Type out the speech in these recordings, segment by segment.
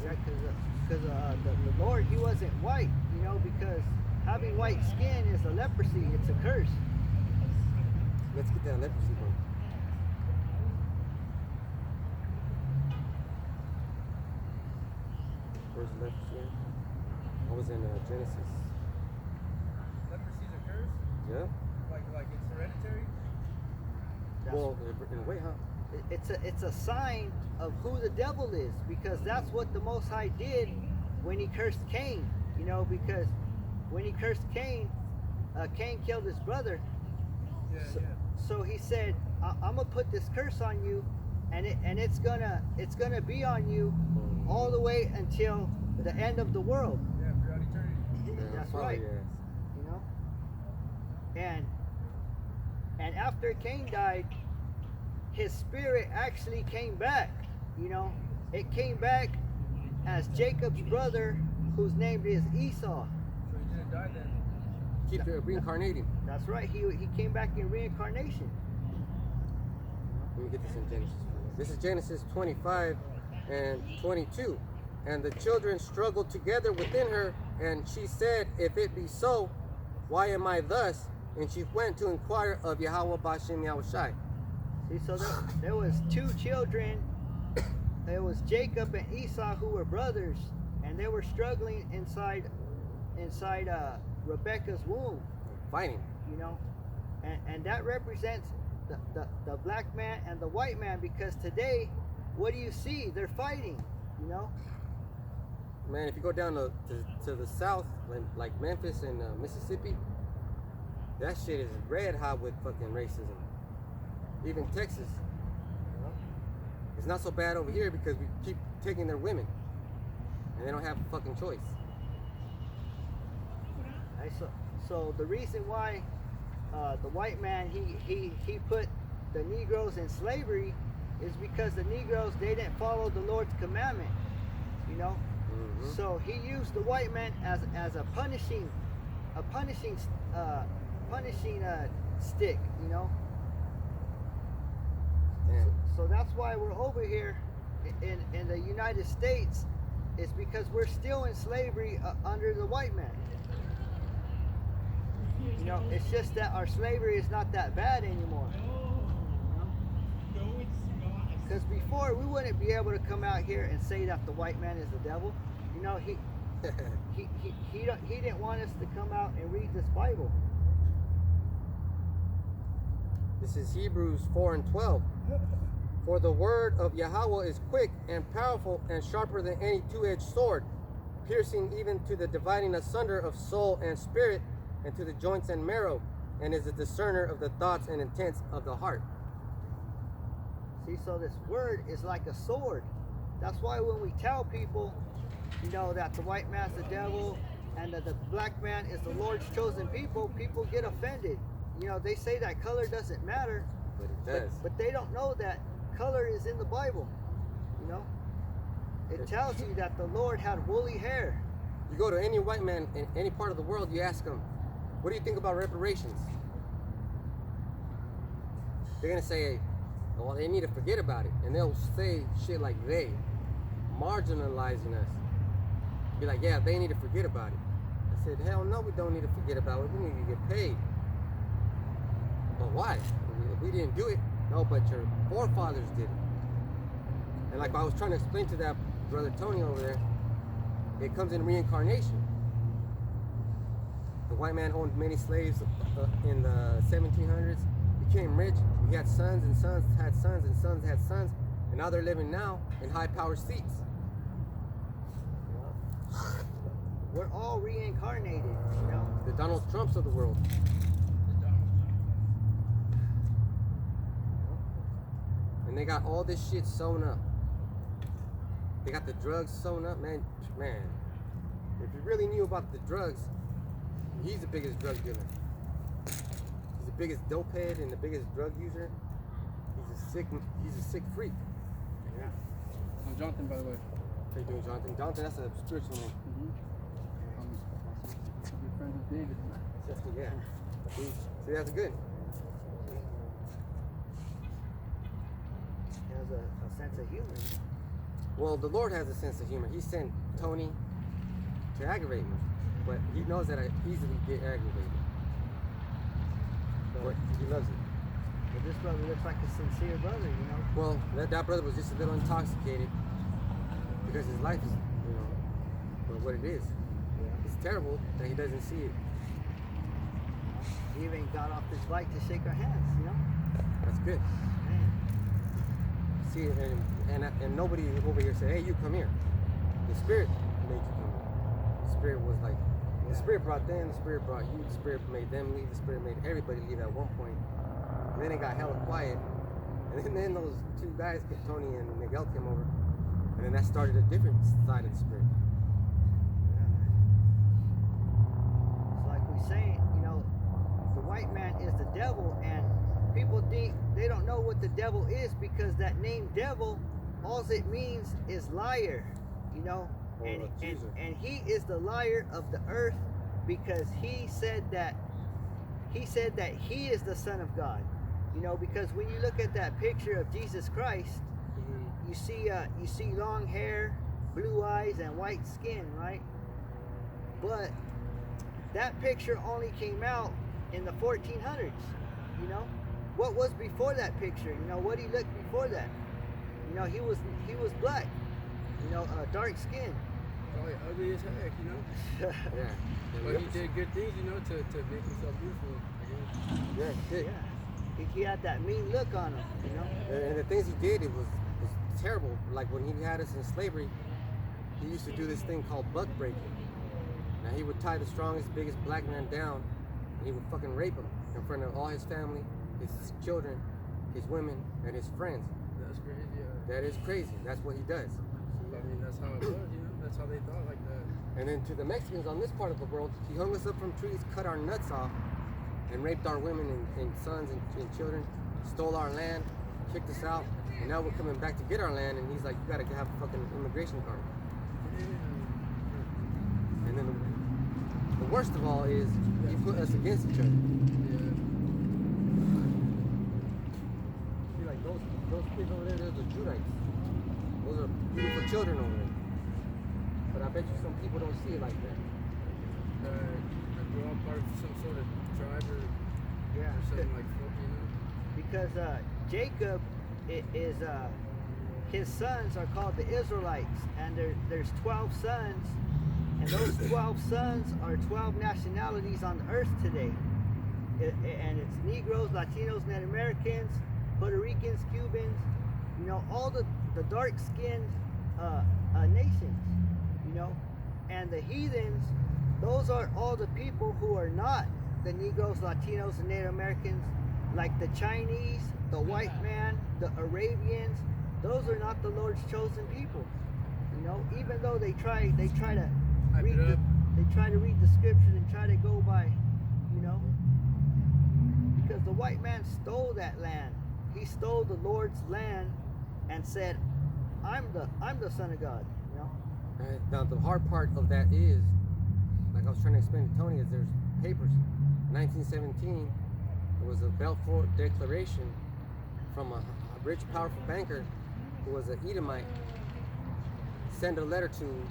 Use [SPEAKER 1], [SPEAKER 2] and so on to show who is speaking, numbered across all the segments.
[SPEAKER 1] Yeah, because the Lord, he wasn't white, because having white skin is a leprosy. It's a curse.
[SPEAKER 2] Let's get that leprosy one. Where's the leprosy at? I was in Genesis.
[SPEAKER 3] Leprosy's a curse?
[SPEAKER 2] Yeah.
[SPEAKER 3] Like it's hereditary?
[SPEAKER 2] Well, in a way, huh?
[SPEAKER 1] It's a sign of who the devil is, because that's what the Most High did when he cursed Cain. Because when he cursed Cain, Cain killed his brother.
[SPEAKER 3] Yeah,
[SPEAKER 1] So he said, I'm gonna put this curse on you, and it's gonna be on you all the way until the end of the world.
[SPEAKER 3] Yeah, throughout eternity.
[SPEAKER 2] Yeah,
[SPEAKER 1] That's right. And after Cain died, his spirit actually came back. It came back as Jacob's brother, whose name is Esau.
[SPEAKER 3] So he didn't die then.
[SPEAKER 2] Keep reincarnating.
[SPEAKER 1] That's right. He came back in reincarnation.
[SPEAKER 2] Let me get this in Genesis. This is Genesis 25 and 22. And the children struggled together within her, and she said, if it be so, why am I thus? And she went to inquire of Yahweh Bashem Yahushai.
[SPEAKER 1] See, so there was two children. It was Jacob and Esau, who were brothers, and they were struggling inside Rebecca's womb.
[SPEAKER 2] Fighting.
[SPEAKER 1] And that represents the black man and the white man, because today, what do you see? They're fighting.
[SPEAKER 2] Man, if you go down to the south, like Memphis and Mississippi, that shit is red hot with fucking racism. Even Texas. It's not so bad over here because we keep taking their women, and they don't have a fucking choice.
[SPEAKER 1] So the reason why the white man he put the Negroes in slavery is because the Negroes, they didn't follow the Lord's commandment.
[SPEAKER 2] Mm-hmm.
[SPEAKER 1] So he used the white man as a punishing stick. So that's why we're over here in the United States, is because we're still in slavery under the white man. It's just that our slavery is not that bad anymore. Because before, we wouldn't be able to come out here and say that the white man is the devil. He didn't want us to come out and read this Bible.
[SPEAKER 2] This is Hebrews 4 and 12. For the word of Yahweh is quick and powerful and sharper than any two-edged sword, piercing even to the dividing asunder of soul and spirit, and to the joints and marrow, and is a discerner of the thoughts and intents of the heart.
[SPEAKER 1] See, so this word is like a sword. That's why when we tell people, that the white man's the devil and that the black man is the Lord's chosen people, people get offended. They say that color doesn't matter,
[SPEAKER 2] But it does.
[SPEAKER 1] but they don't know that color is in the Bible. It tells you that the Lord had woolly hair.
[SPEAKER 2] You go to any white man in any part of the world, you ask them, what do you think about reparations? They're going to say, well, they need to forget about it. And they'll say shit like they, marginalizing us. Be like, yeah, they need to forget about it. I said, hell no, we don't need to forget about it. We need to get paid. But why? We didn't do it. No, but your forefathers did it. And like I was trying to explain to that brother Tony over there, it comes in reincarnation. The white man owned many slaves in the 1700s, became rich. He had sons, and sons had sons, and sons had sons, and now they're living now in high-power seats.
[SPEAKER 1] We're all reincarnated,
[SPEAKER 2] The Donald Trumps of the world. And they got all this shit sewn up. They got the drugs sewn up, man. If you really knew about the drugs, he's the biggest drug dealer. He's the biggest dope head and the biggest drug user. He's a sick freak.
[SPEAKER 1] Yeah.
[SPEAKER 3] I'm Jonathan, by the way.
[SPEAKER 2] How you doing, Jonathan? Jonathan, that's a spiritual name.
[SPEAKER 3] Good friend with David.
[SPEAKER 2] Yeah. See, that's good.
[SPEAKER 1] He has a sense of humor.
[SPEAKER 2] Well, the Lord has a sense of humor. He sent Tony to aggravate me, but he knows that I easily get aggravated. But he loves it.
[SPEAKER 1] But this brother looks like a sincere brother, you know.
[SPEAKER 2] Well, that brother was just a little intoxicated because his life is, what it is.
[SPEAKER 1] Yeah.
[SPEAKER 2] It's terrible that he doesn't see it.
[SPEAKER 1] He even got off his bike to shake our hands, you know.
[SPEAKER 2] That's good.
[SPEAKER 1] Man.
[SPEAKER 2] See it, and nobody over here said, "Hey, you come here." The Spirit made you come here. The Spirit was like, the Spirit brought them, the Spirit brought you, the Spirit made them leave, the Spirit made everybody leave at one point. And then it got hella quiet. And then those two guys, Tony and Miguel, came over. And then that started a different side of the Spirit.
[SPEAKER 1] It's like we saying, you know, the white man is the devil, and people think they don't know what the devil is because that name devil, all it means is liar, you know.
[SPEAKER 2] Or
[SPEAKER 1] And
[SPEAKER 2] accuser.
[SPEAKER 1] he is the liar of the earth because he said that he is the Son of God. You know, because when you look at that picture of Jesus Christ, you see long hair, blue eyes, and white skin, right? But that picture only came out in the 1400s. You know, what was before that picture? You know, what he looked before that? You know, he was black. You know, dark skin.
[SPEAKER 3] Probably ugly as heck, you know.
[SPEAKER 2] Yeah.
[SPEAKER 3] But he did good things, you know, to make himself beautiful. I guess.
[SPEAKER 2] Yeah, he did.
[SPEAKER 1] Yeah. He had that mean look on him, you know.
[SPEAKER 2] And the things he did, it was terrible. Like when he had us in slavery, he used to do this thing called buck breaking. Now he would tie the strongest, biggest black man down, and he would fucking rape him in front of all his family, his children, his women, and his friends.
[SPEAKER 3] That's crazy. Yeah.
[SPEAKER 2] That is crazy. That's what he does.
[SPEAKER 3] I mean, that's how it was, you know. That's how they thought like that.
[SPEAKER 2] And then to the Mexicans on this part of the world, he hung us up from trees, cut our nuts off, and raped our women and sons and children, stole our land, kicked us out, and now we're coming back to get our land, and he's like, you gotta have a fucking immigration card. And then the worst of all is he put us against each other.
[SPEAKER 3] Yeah.
[SPEAKER 2] See, like those kids over there, those are Judites. Those are beautiful children over there. But I bet you some people don't see it like that.
[SPEAKER 3] We're all part of some sort of tribe or
[SPEAKER 1] Yeah.
[SPEAKER 3] something like that, you know.
[SPEAKER 1] Because Jacob is his sons are called the Israelites, and there's 12 sons, and those 12 sons are 12 nationalities on the earth today. And it's Negroes, Latinos, Native Americans, Puerto Ricans, Cubans, you know, all the dark-skinned nations, you know. And the heathens, those are all the people who are not the Negroes, Latinos, and Native Americans, like the Chinese, the white man, the Arabians. Those are not the Lord's chosen people. You know, even though they try to read the scriptures and try to go by, you know, because the white man stole that land. He stole the Lord's land and said, I'm the Son of God, you know.
[SPEAKER 2] Right. Now the hard part of that is, like I was trying to explain to Tony, is there's papers. 1917, there was a Balfour Declaration from a rich, powerful banker who was an Edomite. Sent a letter to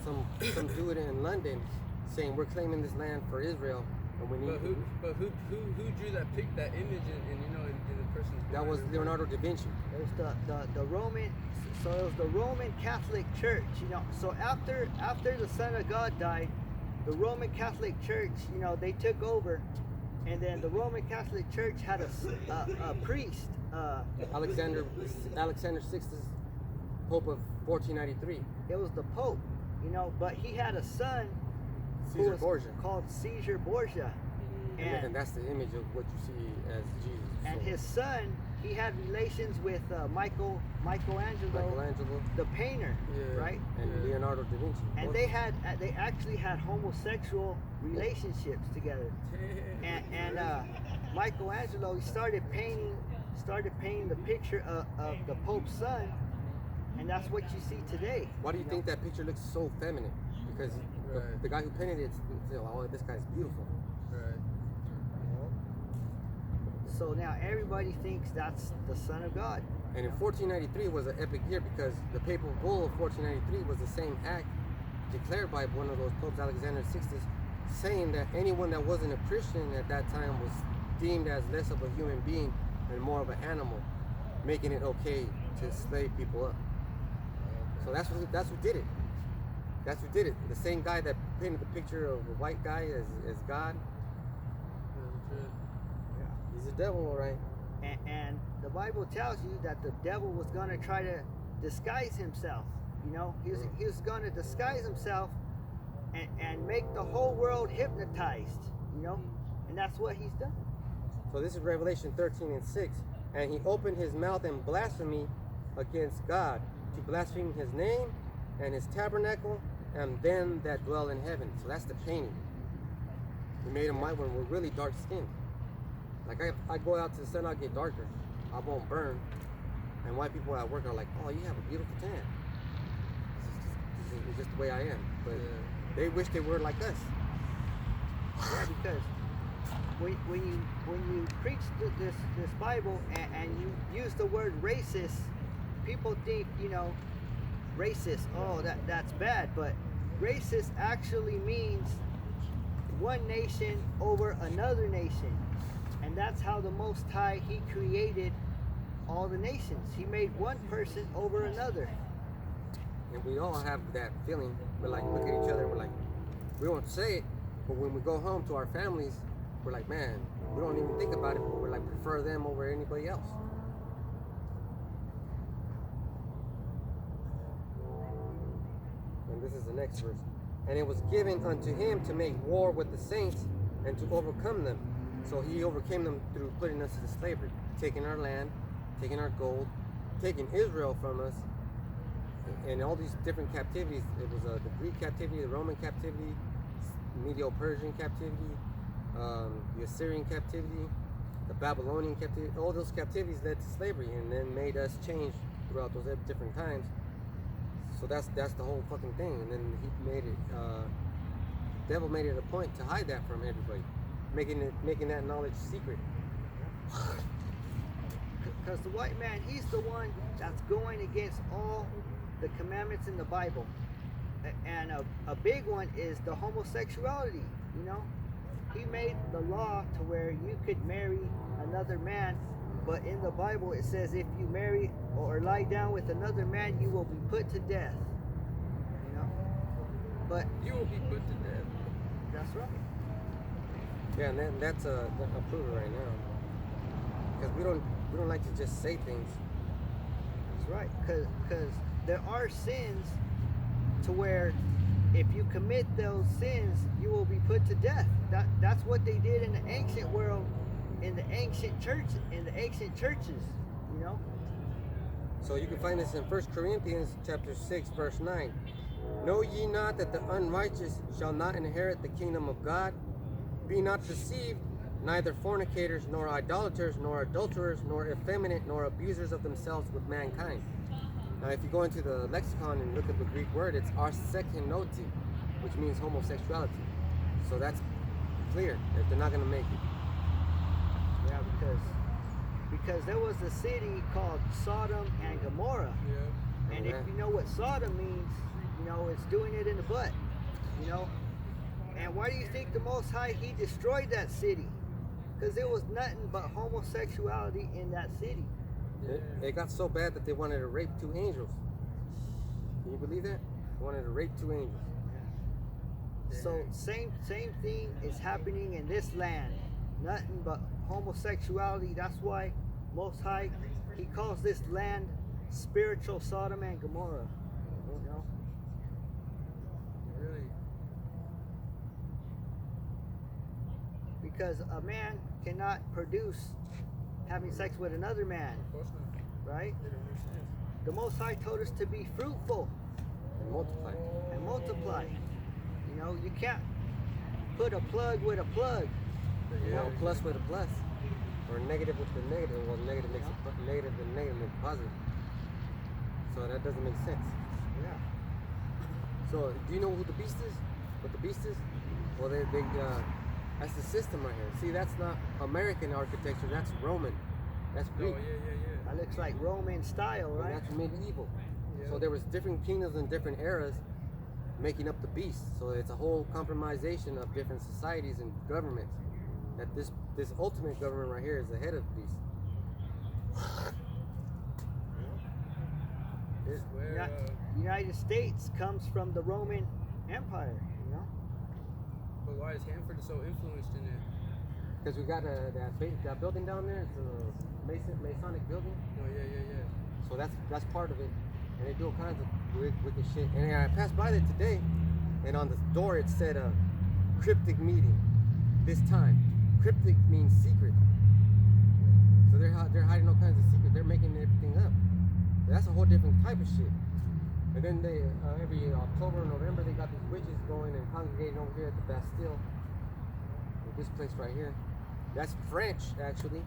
[SPEAKER 2] some dude in London saying we're claiming this land for Israel, and we need.
[SPEAKER 3] But who drew that image in you know in the person's mind?
[SPEAKER 2] That was Leonardo da Vinci.
[SPEAKER 1] It was the Roman, so it was the Roman Catholic Church, you know. So after the Son of God died, the Roman Catholic Church, you know, they took over, and then the Roman Catholic Church had a priest.
[SPEAKER 2] Alexander VI, Pope of 1493.
[SPEAKER 1] It was the Pope, you know, but he had a son who
[SPEAKER 2] Caesar
[SPEAKER 1] was
[SPEAKER 2] Borgia.
[SPEAKER 1] called Caesar Borgia,
[SPEAKER 2] And that's the image of what you see as Jesus.
[SPEAKER 1] and
[SPEAKER 2] So,
[SPEAKER 1] his son, he had relations with Michelangelo, the painter,
[SPEAKER 3] Yeah.
[SPEAKER 1] right?
[SPEAKER 2] and
[SPEAKER 3] Yeah.
[SPEAKER 2] Leonardo da Vinci.
[SPEAKER 1] And they actually had homosexual relationships together. And Michelangelo, he started painting the picture of the Pope's son, and that's what you see today.
[SPEAKER 2] Why do you think that picture looks so feminine? Because
[SPEAKER 3] Right.
[SPEAKER 2] the guy who painted it, oh, this guy's beautiful.
[SPEAKER 3] Right.
[SPEAKER 1] So now everybody thinks that's the Son of God.
[SPEAKER 2] And in 1493 was an epic year because the papal bull of 1493 was the same act declared by one of those popes, Alexander VI, saying that anyone that wasn't a Christian at that time was deemed as less of a human being and more of an animal, making it okay to slave people up. So that's who did it. That's who did it. The same guy that painted the picture of a white guy as God.
[SPEAKER 1] Yeah.
[SPEAKER 2] He's a devil, all right.
[SPEAKER 1] And the Bible tells you that the devil was going to try to disguise himself. You know, he was going to disguise himself and make the whole world hypnotized. You know, and that's what he's done.
[SPEAKER 2] So this is Revelation 13:6. And he opened his mouth in blasphemy against God, to blaspheme his name and his tabernacle and them that dwell in heaven. So that's the painting. He made them white when we're really dark skinned. Like I go out to the sun, I'll get darker. I won't burn. And white people at work are like, oh, you have a beautiful tan. It's just the way I am. But they wish they were like us.
[SPEAKER 1] Yeah, because when you preach this Bible and you use the word racist, people think, you know, racist, oh, that's bad. But racist actually means one nation over another nation. And that's how the Most High, he created all the nations. He made one person over another.
[SPEAKER 2] And we all have that feeling. We're like, look at each other and we're like, we won't say it, but when we go home to our families, we're like, man, we don't even think about it, but we're like, prefer them over anybody else. And this is the next verse. And it was given unto him to make war with the saints and to overcome them. So he overcame them through putting us into slavery, taking our land, taking our gold, taking Israel from us, and all these different captivities. It was the Greek captivity, the Roman captivity, Medo-Persian captivity, the Assyrian captivity, the Babylonian captivity. All those captivities led to slavery and then made us change throughout those different times. So that's the whole fucking thing. And then he made it, devil made it a point to hide that from everybody, making that knowledge secret.
[SPEAKER 1] Because the white man, he's the one that's going against all the commandments in the Bible. And a big one is the homosexuality, you know. He made the law to where you could marry another man, but in the Bible it says if you marry or lie down with another man, you will be put to death. You know? But
[SPEAKER 3] You will be put to death.
[SPEAKER 1] that's right.
[SPEAKER 2] Yeah, and that's a proven right now. Because we don't like to just say things.
[SPEAKER 1] That's right. Because there are sins to where if you commit those sins, you will be put to death. That's what they did in the ancient world, in the ancient churches, you know.
[SPEAKER 2] So you can find this in 1 Corinthians chapter 6, verse 9. Know ye not that the unrighteous shall not inherit the kingdom of God? Be not deceived, neither fornicators, nor idolaters, nor adulterers, nor effeminate, nor abusers of themselves with mankind. Now, if you go into the lexicon and look at the Greek word, it's arsekenoti, which means homosexuality. So that's clear that they're not going to make it.
[SPEAKER 1] Yeah, because there was a city called Sodom and Gomorrah.
[SPEAKER 3] Yeah.
[SPEAKER 1] And if you know what Sodom means, you know, it's doing it in the butt, you know. And why do you think the Most High, he destroyed that city? Because there was nothing but homosexuality in that city.
[SPEAKER 2] It got so bad that they wanted to rape 2 angels. Can you believe that? They wanted to rape 2 angels.
[SPEAKER 1] So same thing is happening in this land. Nothing but homosexuality. That's why Most High, he calls this land spiritual Sodom and Gomorrah. You know?
[SPEAKER 3] Really?
[SPEAKER 1] Because a man cannot produce having sex with another man,
[SPEAKER 3] Of course not.
[SPEAKER 1] right?
[SPEAKER 3] It don't make sense.
[SPEAKER 1] The Most High told us to be fruitful
[SPEAKER 2] And multiply.
[SPEAKER 1] and multiply. You know, you can't put a plug with a plug.
[SPEAKER 2] You know, plus with a plus. Or negative with the negative. Well, negative makes it negative and negative makes it positive. So that doesn't make sense.
[SPEAKER 1] Yeah.
[SPEAKER 2] So do you know who the beast is? What the beast is? Well, that's the system right here. See, that's not American architecture. That's Roman. That's
[SPEAKER 3] Oh,
[SPEAKER 2] Greek.
[SPEAKER 3] yeah.
[SPEAKER 1] That looks like Roman style,
[SPEAKER 2] And
[SPEAKER 1] right?
[SPEAKER 2] that's medieval.
[SPEAKER 3] Yeah.
[SPEAKER 2] So there was different kingdoms in different eras making up the beast. So it's a whole compromisation of different societies and governments. That this ultimate government right here is the head of the beast.
[SPEAKER 3] It's where,
[SPEAKER 1] United States comes from the Roman Empire, you know?
[SPEAKER 3] but why is Hanford so influenced in it?
[SPEAKER 2] Because we got that building down there. It's a Masonic building.
[SPEAKER 3] Oh yeah.
[SPEAKER 2] So that's part of it. And they do all kinds of wicked shit. And I passed by there today, and on the door it said cryptic meeting this time. Cryptic means secret. So they're hiding all kinds of secrets. They're making everything up. That's a whole different type of shit. And then they every October and November they got these witches going and congregating over here at the Bastille. This place right here. That's French actually.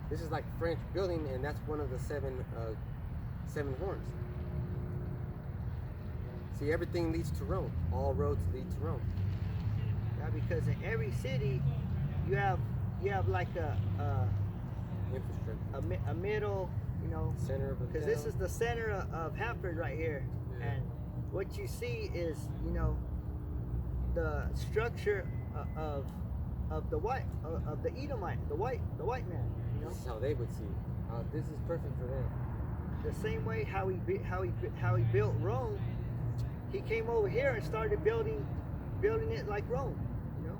[SPEAKER 2] This is like a French building, and that's one of the seven horns. See, everything leads to Rome. All roads lead to Rome.
[SPEAKER 1] Yeah, because in every city, you have like
[SPEAKER 2] Infrastructure.
[SPEAKER 1] a middle, you know,
[SPEAKER 2] Center of the
[SPEAKER 1] because this is the center of Hanford right here,
[SPEAKER 3] Yeah.
[SPEAKER 1] and what you see is, you know, the structure of the Edomite, the white man. You know,
[SPEAKER 2] This is how they would see it. This is perfect for them.
[SPEAKER 1] the same way how he built Rome. He came over here and started building it like Rome. You know.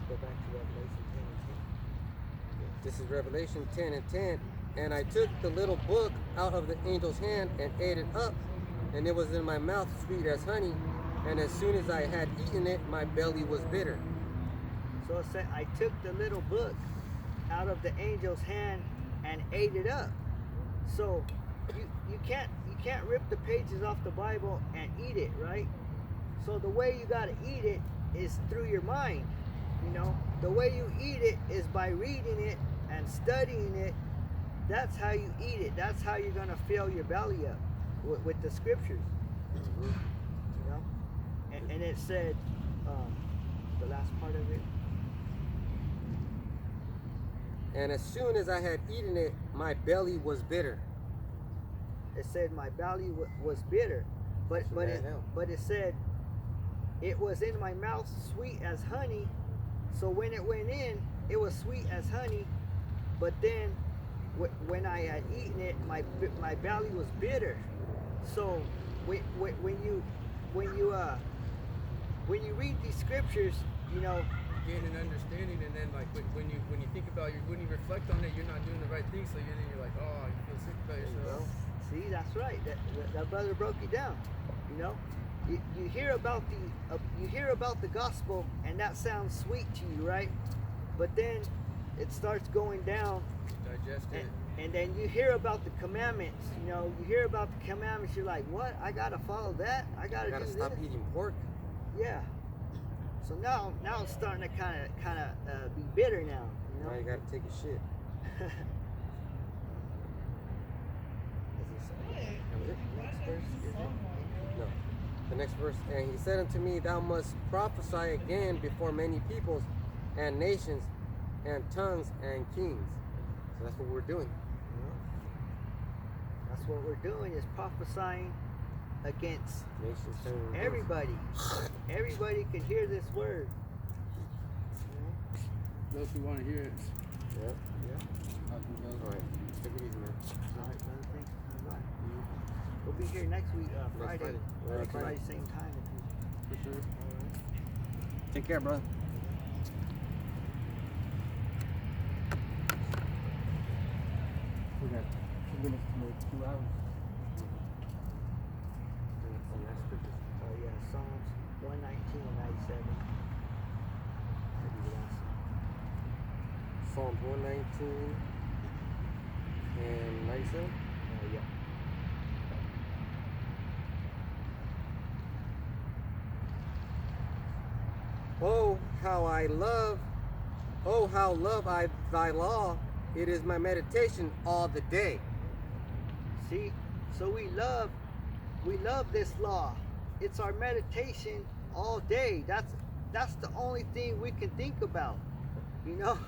[SPEAKER 2] Go back to Revelation 10 and 10. This is Revelation 10 and 10. And I took the little book out of the angel's hand and ate it up, and it was in my mouth sweet as honey. And as soon as I had eaten it, my belly was bitter.
[SPEAKER 1] So it said, I took the little book out of the angel's hand and ate it up. So you can't rip the pages off the Bible and eat it, right? So the way you gotta eat it is through your mind. You know, the way you eat it is by reading it and studying it. That's how you eat it. That's how you're gonna fill your belly up with the scriptures. You know, and it said the last part of it.
[SPEAKER 2] And as soon as I had eaten it, my belly was bitter.
[SPEAKER 1] It said my belly was bitter, but it said it was in my mouth sweet as honey. So when it went in, it was sweet as honey. But then when I had eaten it, my belly was bitter. So when you read these scriptures, you know,
[SPEAKER 3] Gain an understanding, and then like when you think about when you reflect on it, you're not doing the right thing. So then you're like, oh, you feel sick about yourself.
[SPEAKER 1] see, that's right. That brother broke it down. You know, you hear about the gospel, and that sounds sweet to you, right? But then it starts going down,
[SPEAKER 3] Digest it.
[SPEAKER 1] and then you hear about the commandments. You know, you hear about the commandments. You're like, what? I gotta follow that. I gotta do
[SPEAKER 2] Stop
[SPEAKER 1] this.
[SPEAKER 2] eating pork.
[SPEAKER 1] Yeah. So now it's starting to kind of be bitter now. You know.
[SPEAKER 2] Now you gotta take a shit.
[SPEAKER 1] Next verse, is it?
[SPEAKER 2] No. The next verse, and he said unto me, thou must prophesy again before many peoples and nations and tongues and kings. So that's what we're doing.
[SPEAKER 1] That's what we're doing, is prophesying against
[SPEAKER 2] Nations, tongues, and kings.
[SPEAKER 1] everybody. Everybody can hear this word.
[SPEAKER 3] Those who want to hear it.
[SPEAKER 2] Yeah.
[SPEAKER 1] Yeah.
[SPEAKER 2] All right. Take it easy, man.
[SPEAKER 1] All right, brother. Thanks. Bye. We'll be here next week, Friday.
[SPEAKER 2] Friday.
[SPEAKER 1] Next
[SPEAKER 2] Friday.
[SPEAKER 1] Friday, same time.
[SPEAKER 3] For sure.
[SPEAKER 1] All right.
[SPEAKER 2] Take care, bro.
[SPEAKER 3] We got 2 minutes to make 2 hours.
[SPEAKER 1] Oh yeah, Psalms 119 and 97. That'd be the last one.
[SPEAKER 2] Psalms 119 and 97.
[SPEAKER 1] Yeah.
[SPEAKER 2] Oh, how love I thy law. It is my meditation all the day.
[SPEAKER 1] See, so we love We love this law. It's our meditation all day. That's the only thing we can think about. You know?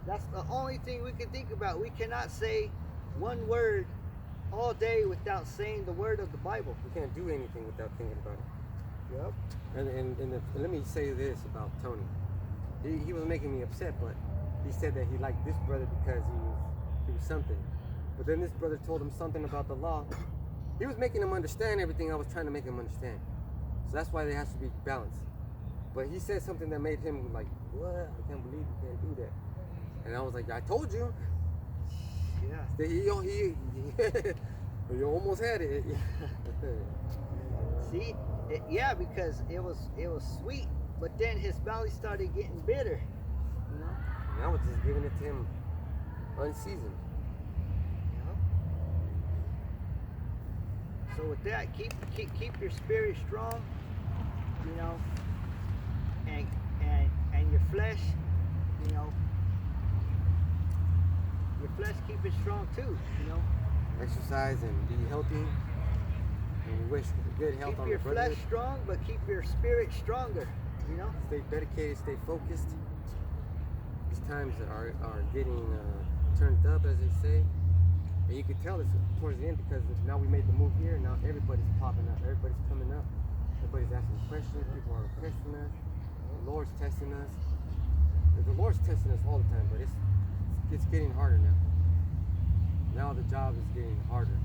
[SPEAKER 1] That's the only thing we can think about. We cannot say one word all day without saying the word of the Bible.
[SPEAKER 2] We can't do anything without thinking about it.
[SPEAKER 1] Yep.
[SPEAKER 2] And let me say this about Tony. He was making me upset, but he said that he liked this brother because he was something. But then this brother told him something about the law. He was making him understand everything I was trying to make him understand. So that's why there has to be balance. But he said something that made him like, what? I can't believe you can't do that. And I was like, I told you.
[SPEAKER 1] Yeah.
[SPEAKER 2] You almost had it.
[SPEAKER 1] See, yeah, because it was sweet, but then his belly started getting bitter. You know.
[SPEAKER 2] And I was just giving it to him unseasoned.
[SPEAKER 1] So with that, keep your spirit strong, you know, and your flesh, you know, your flesh keep it strong too, you know.
[SPEAKER 2] Exercise and be healthy. And we wish good health
[SPEAKER 1] Keep
[SPEAKER 2] on
[SPEAKER 1] your
[SPEAKER 2] the
[SPEAKER 1] flesh
[SPEAKER 2] brotherhood.
[SPEAKER 1] strong, but keep your spirit stronger, you know.
[SPEAKER 2] Stay dedicated, stay focused. These times are getting turned up, as they say. And you could tell this towards the end because now we made the move here. Now everybody's popping up. Everybody's coming up. Everybody's asking questions. People are testing us. The Lord's testing us. The Lord's testing us all the time, but it's getting harder now. Now the job is getting harder.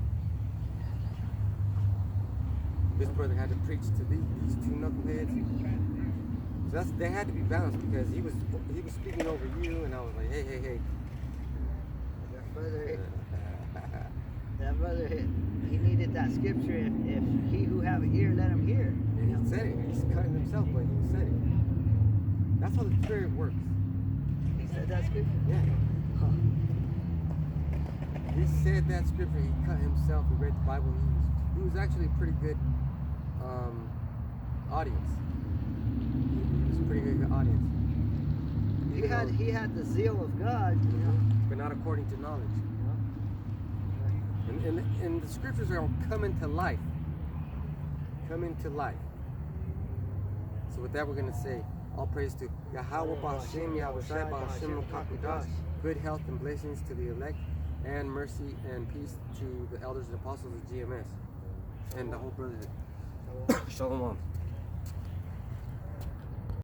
[SPEAKER 2] This brother had to preach to these two knuckleheads. So they had to be balanced because he was speaking over you, and I was like, hey.
[SPEAKER 1] That brother, he needed that scripture. If he who have an ear, let him hear.
[SPEAKER 2] And he said it. He's cutting himself, but he said it. That's how the Spirit works.
[SPEAKER 1] He said that scripture?
[SPEAKER 2] Yeah. He said that scripture. He cut himself. He read the Bible. He was actually a pretty good audience. He was a pretty good audience.
[SPEAKER 1] He had the zeal of God, you know.
[SPEAKER 2] But not according to knowledge. And the scriptures are coming to life. Coming to life. So with that, we're going to say, all praise to Yahweh B'Hashem, Yahweh Shai B'Hashem Kakudash, good health and blessings to the elect, and mercy and peace to the elders and apostles of GMS and the whole brotherhood. Shalom.